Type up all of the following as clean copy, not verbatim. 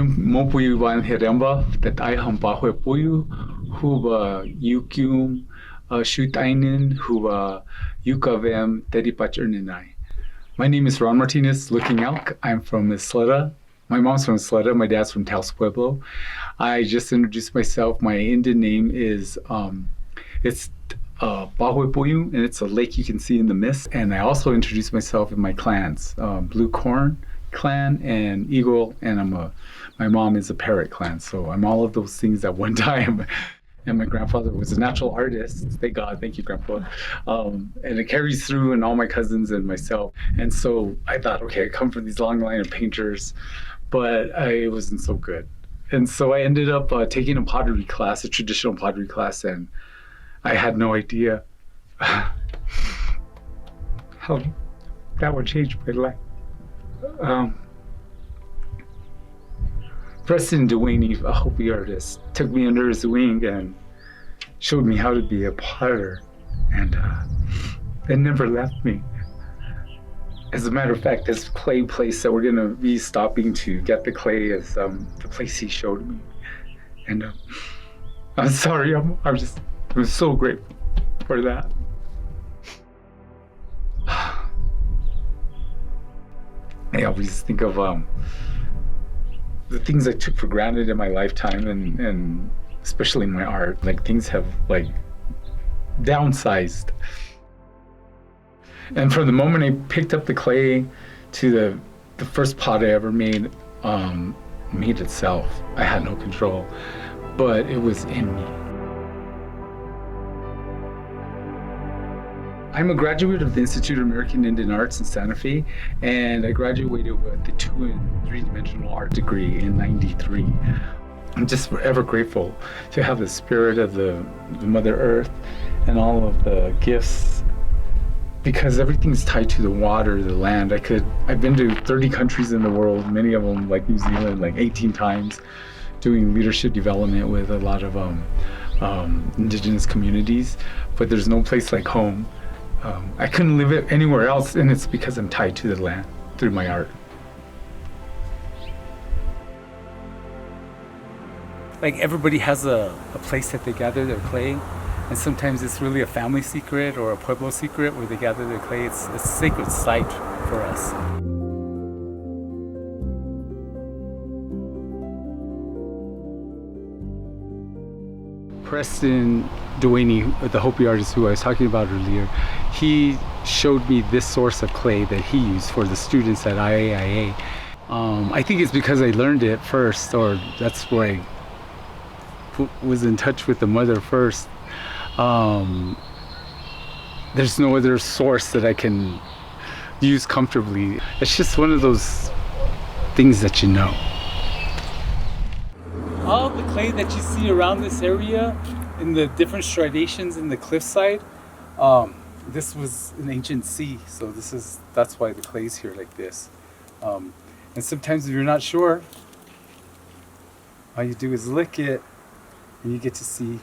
Mopuyu van heremba that I hambahwe puyu huba yukium shutainen huba yukavem teripachernenai. My name is Ron Martinez Looking Elk. I'm from Isleta. My mom's from Isleta. My dad's from Taos Pueblo. I just introduced myself. My Indian name is it's Bahuepuyu, and it's a lake you can see in the mist. And I also introduced myself in my clans, Blue Corn clan and Eagle, and my mom is a Parrot clan. So I'm all of those things at one time. And my grandfather was a natural artist. Thank God. Thank you, Grandpa. And it carries through in all my cousins and myself. And so I thought, okay, I come from these long line of painters, but I wasn't so good. And so I ended up taking a pottery class, a traditional pottery class, and I had no idea how that would change my life. Preston Dewaney, a Hopi artist, took me under his wing and showed me how to be a potter, and it never left me. As a matter of fact, this clay place that we're going to be stopping to get the clay is the place he showed me. And I'm sorry, I'm so grateful for that. I always think of the things I took for granted in my lifetime, and especially in my art. Like, things have downsized. And from the moment I picked up the clay to the first pot I ever made itself, I had no control, but it was in me. I'm a graduate of the Institute of American Indian Arts in Santa Fe, and I graduated with the 2- and 3-dimensional art degree in '93. I'm just forever grateful to have the spirit of the Mother Earth and all of the gifts, because everything's tied to the water, the land. I've been to 30 countries in the world, many of them like New Zealand, like 18 times, doing leadership development with a lot of indigenous communities, but there's no place like home. I couldn't live it anywhere else, and it's because I'm tied to the land through my art. Like, everybody has a place that they gather their clay, and sometimes it's really a family secret or a Pueblo secret where they gather their clay. It's a sacred site for us. Preston Dewaney, the Hopi artist who I was talking about earlier, he showed me this source of clay that he used for the students at IAIA. I think it's because I learned it first, or that's where I was in touch with the mother first. There's no other source that I can use comfortably. It's just one of those things that you know. All the clay that you see around this area in the different striations in the cliffside, this was an ancient sea, so that's why the clay's here like this. And sometimes if you're not sure, all you do is lick it, and you get to see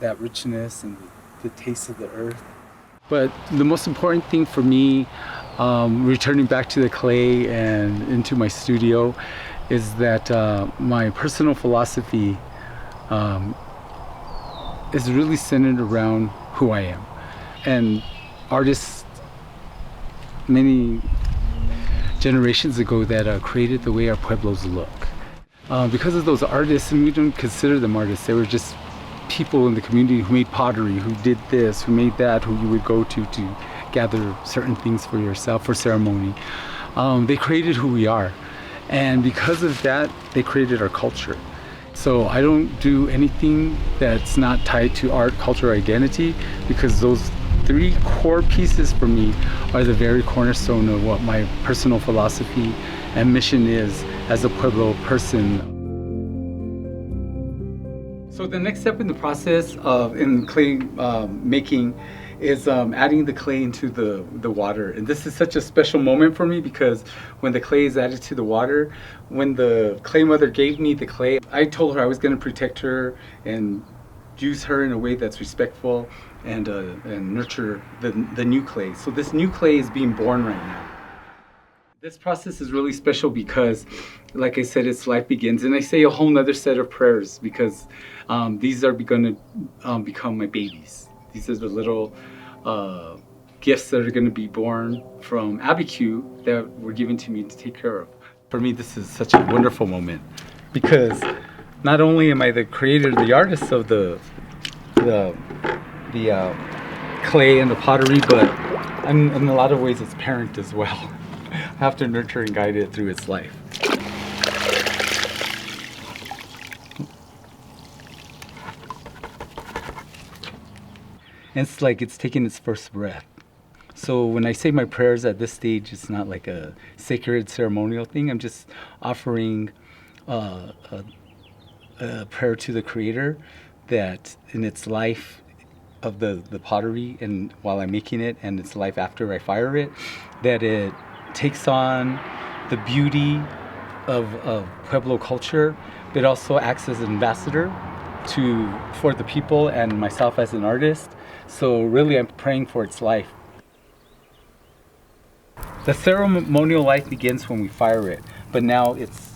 that richness and the taste of the earth. But the most important thing for me, returning back to the clay and into my studio, is that my personal philosophy is really centered around who I am. And artists many generations ago that created the way our pueblos look. Because of those artists, and we don't consider them artists, they were just people in the community who made pottery, who did this, who made that, who you would go to gather certain things for yourself, for ceremony. They created who we are. And because of that, they created our culture. So I don't do anything that's not tied to art, culture, or identity, because those 3 core pieces for me are the very cornerstone of what my personal philosophy and mission is as a Pueblo person. So the next step in the process of clay making is adding the clay into the water. And this is such a special moment for me, because when the clay is added to the water, when the clay mother gave me the clay, I told her I was going to protect her and use her in a way that's respectful and nurture the new clay. So this new clay is being born right now. This process is really special because, like I said, it's life begins. And I say a whole nother set of prayers because these are going to become my babies. These are the little gifts that are going to be born from Abiquiu that were given to me to take care of. For me, this is such a wonderful moment because not only am I the creator, the artist of the clay and the pottery, but I'm in a lot of ways its parent as well. I have to nurture and guide it through its life. And it's like it's taking its first breath. So when I say my prayers at this stage, it's not like a sacred ceremonial thing. I'm just offering a prayer to the Creator that in its life of the pottery and while I'm making it and its life after I fire it, that it takes on the beauty of Pueblo culture, but also acts as an ambassador for the people and myself as an artist. So really I'm praying for its life. The ceremonial life begins when we fire it, but now its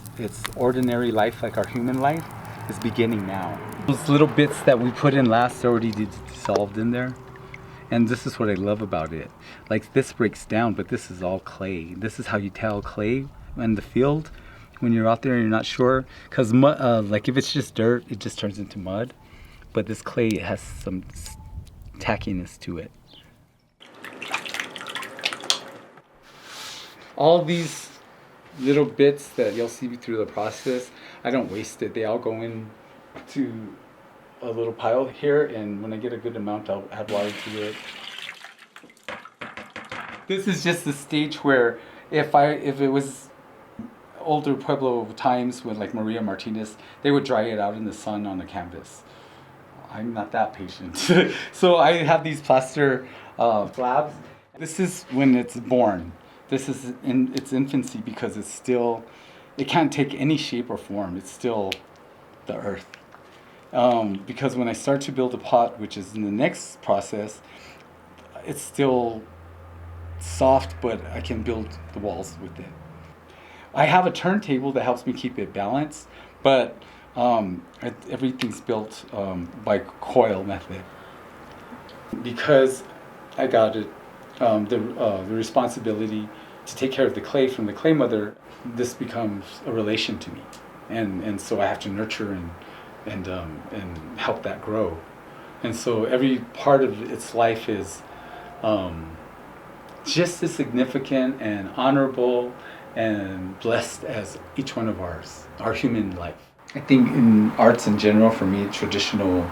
ordinary life, like our human life, is beginning now. Those little bits that we put in last are already dissolved in there. And this is what I love about it. Like this breaks down, but this is all clay. This is how you tell clay in the field when you're out there and you're not sure. Because like if it's just dirt, it just turns into mud. But this clay has some tackiness to it. All these little bits that you'll see through the process, I don't waste it. They all go into a little pile here, and when I get a good amount, I'll add water to it. This is just the stage where if it was older Pueblo times when like Maria Martinez, they would dry it out in the sun on the canvas. I'm not that patient. So I have these plaster slabs. This is when it's born. This is in its infancy because it can't take any shape or form. It's still the earth. Because when I start to build a pot, which is in the next process, it's still soft, but I can build the walls with it. I have a turntable that helps me keep it balanced, but everything's built by coil method. Because I got it, the responsibility to take care of the clay from the clay mother, this becomes a relation to me, and so I have to nurture and help that grow, and so every part of its life is just as significant and honorable and blessed as each one of our human life. I think in arts in general, for me, traditional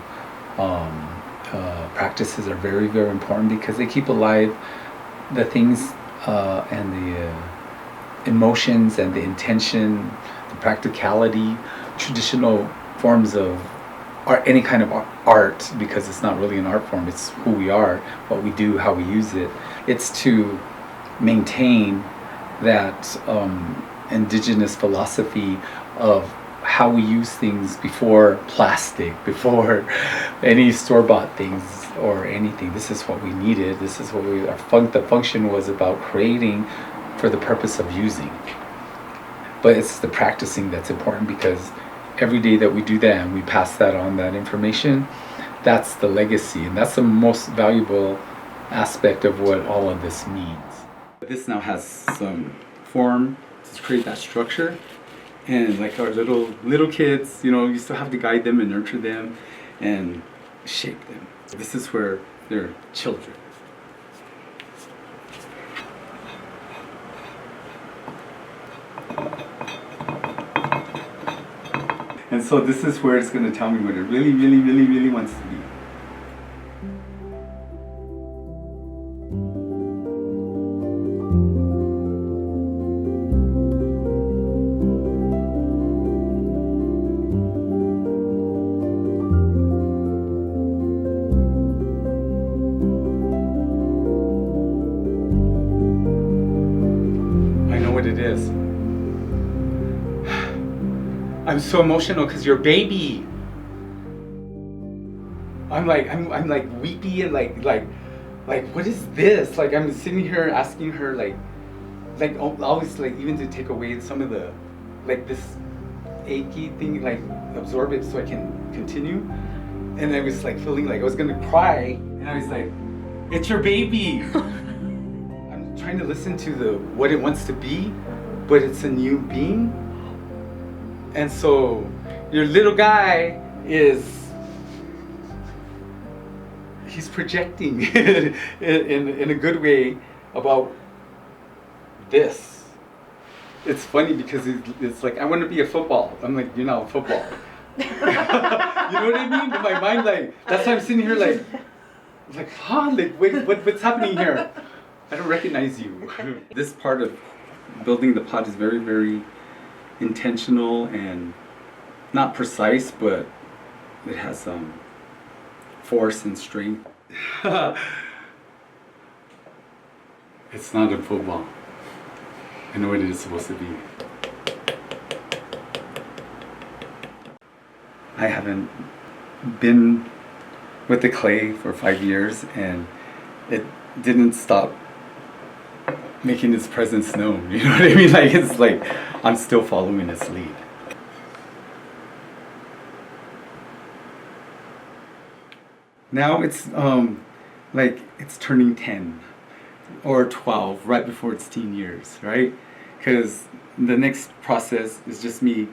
practices are very, very important because they keep alive the things and the emotions and the intention, the practicality, traditional forms of art, any kind of art, because it's not really an art form, it's who we are, what we do, how we use it. It's to maintain that indigenous philosophy of how we use things before plastic, before any store-bought things or anything. This is what we needed. This is what the function was about creating for the purpose of using. But it's the practicing that's important because every day that we do that and we pass that on, that information, that's the legacy, and that's the most valuable aspect of what all of this means. This now has some form to create that structure. And like our little kids, you still have to guide them and nurture them and shape them. This is where they're children. And so this is where it's going to tell me what it really, really, really, really wants to be. It is. I'm so emotional because you're a baby. I'm like weepy and like what is this? Like I'm sitting here asking her like like always like even to take away some of the like this achy thing, like absorb it so I can continue. And I was like feeling like I was gonna cry, and I was like, "It's your baby." I'm trying to listen to the what it wants to be, but it's a new being. And so your little guy he's projecting in a good way about this. It's funny because it's like, I want to be a football. I'm like, you're not a football. You know what I mean? In my mind, like, that's why I'm sitting here like, huh? Like, wait, what's happening here? I don't recognize you. This part of building the pot is very, very intentional and not precise, but it has some force and strength. It's not a football. I know what it is supposed to be. I haven't been with the clay for 5 years, and it didn't stop making its presence known. You know what I mean? Like, it's like I'm still following its lead. Now it's like it's turning 10 or 12 right before its teen years, right? Because the next process is just me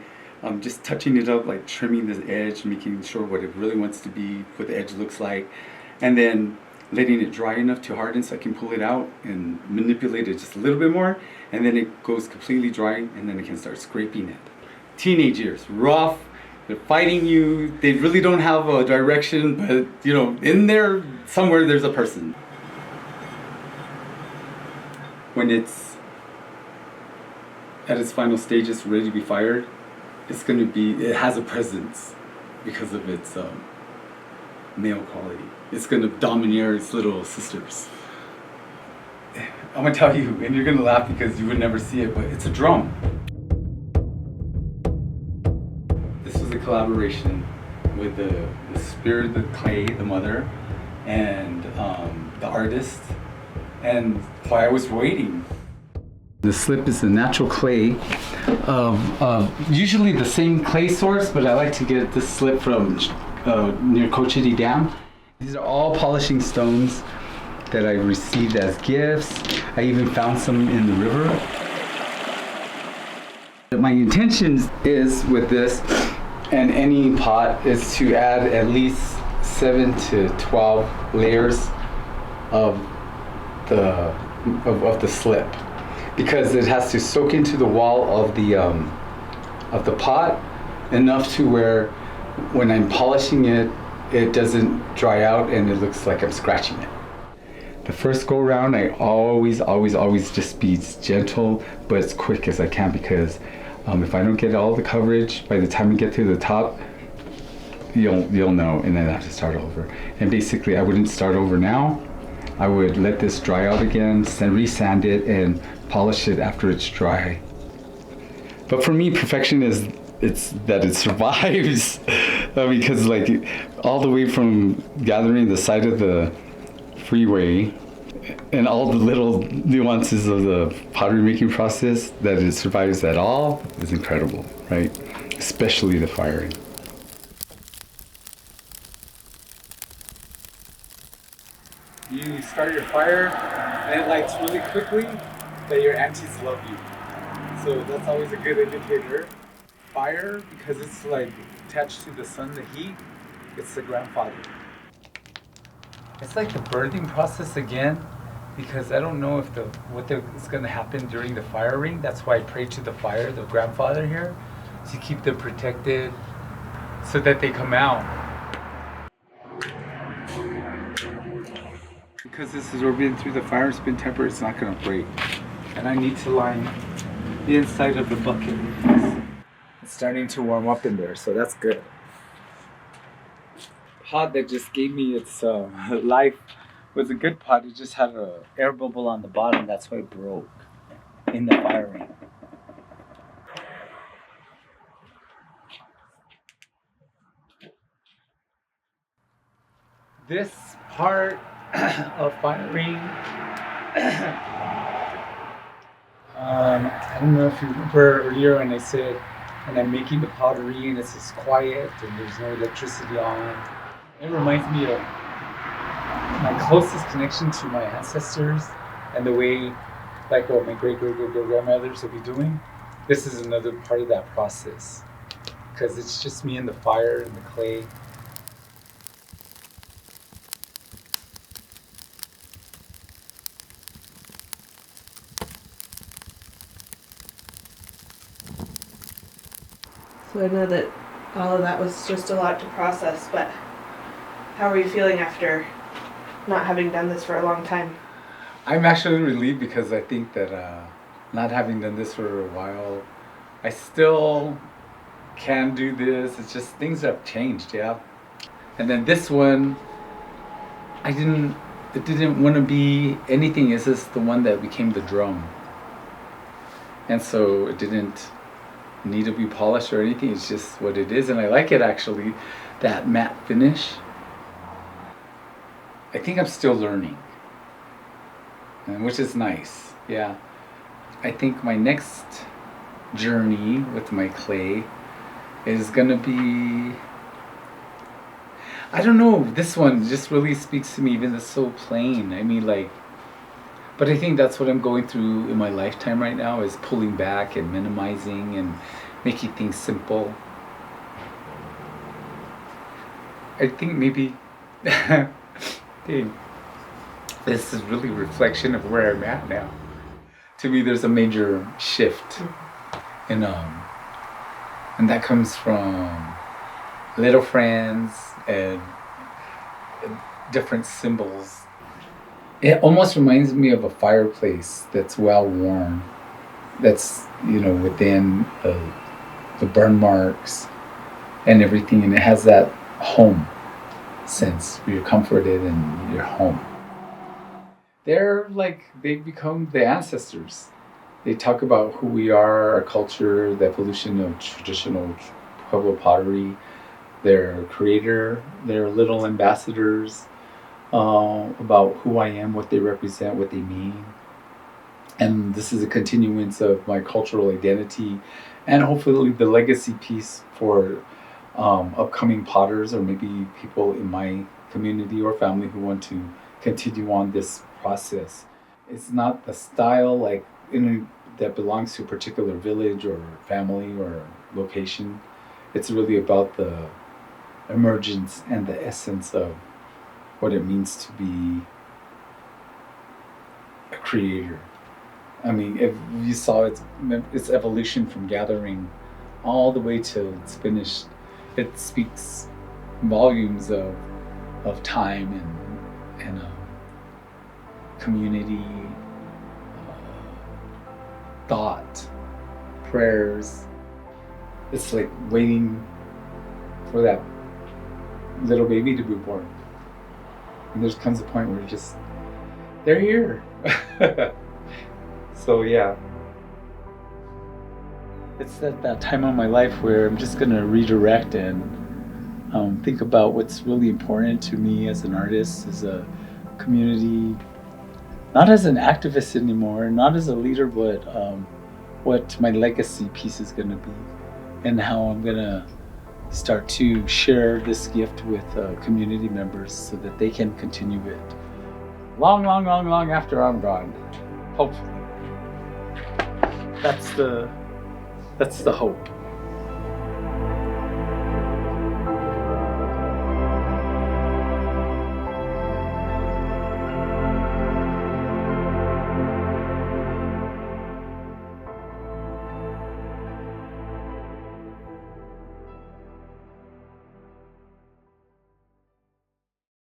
just touching it up, like trimming the edge, making sure what it really wants to be, what the edge looks like, and then letting it dry enough to harden so I can pull it out and manipulate it just a little bit more, and then it goes completely dry, and then I can start scraping it. Teenage years, rough, they're fighting you, they really don't have a direction, but you know, in there somewhere there's a person. When it's at its final stages, ready to be fired, it has a presence because of its male quality. It's gonna domineer its little sisters. I'm gonna tell you, and you're gonna laugh because you would never see it, but it's a drum. This was a collaboration with the spirit of the clay, the mother, and the artist, and while I was waiting. The slip is a natural clay, usually the same clay source, but I like to get this slip from near Cochiti Dam. These are all polishing stones that I received as gifts. I even found some in the river. My intention is with this and any pot is to add at least 7 to 12 layers of the slip, because it has to soak into the wall of the pot enough to where when I'm polishing it, it doesn't dry out and it looks like I'm scratching it. The first go around, I always just be as gentle but as quick as I can, because if I don't get all the coverage, by the time we get to the top, you'll know, and then I have to start over. And basically, I wouldn't start over now. I would let this dry out again, re-sand it, and polish it after it's dry. But for me, perfection is that it survives. Because like all the way from gathering the side of the freeway and all the little nuances of the pottery making process, that it survives at all is incredible, right? Especially the firing. You start your fire and it lights really quickly, that your aunties love you. So that's always a good indicator. Fire, because it's like attached to the sun, the heat, it's the grandfather. It's like the birthing process again, because I don't know if what is going to happen during the firing. That's why I pray to the fire, the grandfather here, to keep them protected so that they come out. Because this is orbiting through the fire, it's been tempered, it's not going to break. And I need to line the inside of the bucket. It's starting to warm up in there, so that's good. Pot that just gave me its life was a good pot. It just had an air bubble on the bottom, that's why it broke in the firing. This part of firing, I don't know if you remember earlier when I said when I'm making the pottery and it's just quiet and there's no electricity on. It reminds me of my closest connection to my ancestors and the way, like what my great grandmothers will be doing. This is another part of that process because it's just me and the fire and the clay. So I know that all of that was just a lot to process, but how are you feeling after not having done this for a long time? I'm actually relieved because I think that not having done this for a while, I still can do this. It's just things have changed, yeah. And then this one, it didn't want to be anything. It's just the one that became the drum. And so it didn't need to be polished or anything. It's just what it is. And I like it actually, that matte finish. I think I'm still learning, and which is nice, yeah. I think my next journey with my clay is gonna be, I don't know, this one just really speaks to me, even though it's so plain. I mean, like, but I think that's what I'm going through in my lifetime right now, is pulling back and minimizing and making things simple. I think maybe this is really a reflection of where I'm at now. To me, there's a major shift in and that comes from little friends and different symbols. It almost reminds me of a fireplace that's well worn, that's, within the burn marks and everything, and it has that home sense where you're comforted and you're home. They've become the ancestors. They talk about who we are, our culture, the evolution of traditional Pueblo pottery, their creator, their little ambassadors, about who I am, what they represent, what they mean. And this is a continuance of my cultural identity and hopefully the legacy piece for upcoming potters or maybe people in my community or family who want to continue on this process. It's not the style that belongs to a particular village or family or location. It's really about the emergence and the essence of what it means to be a creator. I mean, if you saw its evolution from gathering all the way till it's finished, it speaks volumes of time and community, thought, prayers. It's like waiting for that little baby to be born. And there comes a point where they're here. So yeah. It's at that time of my life where I'm just gonna redirect and think about what's really important to me as an artist, as a community, not as an activist anymore, not as a leader, but what my legacy piece is gonna be, and how I'm gonna start to share this gift with community members so that they can continue it long after I'm gone. Hopefully, that's the hope.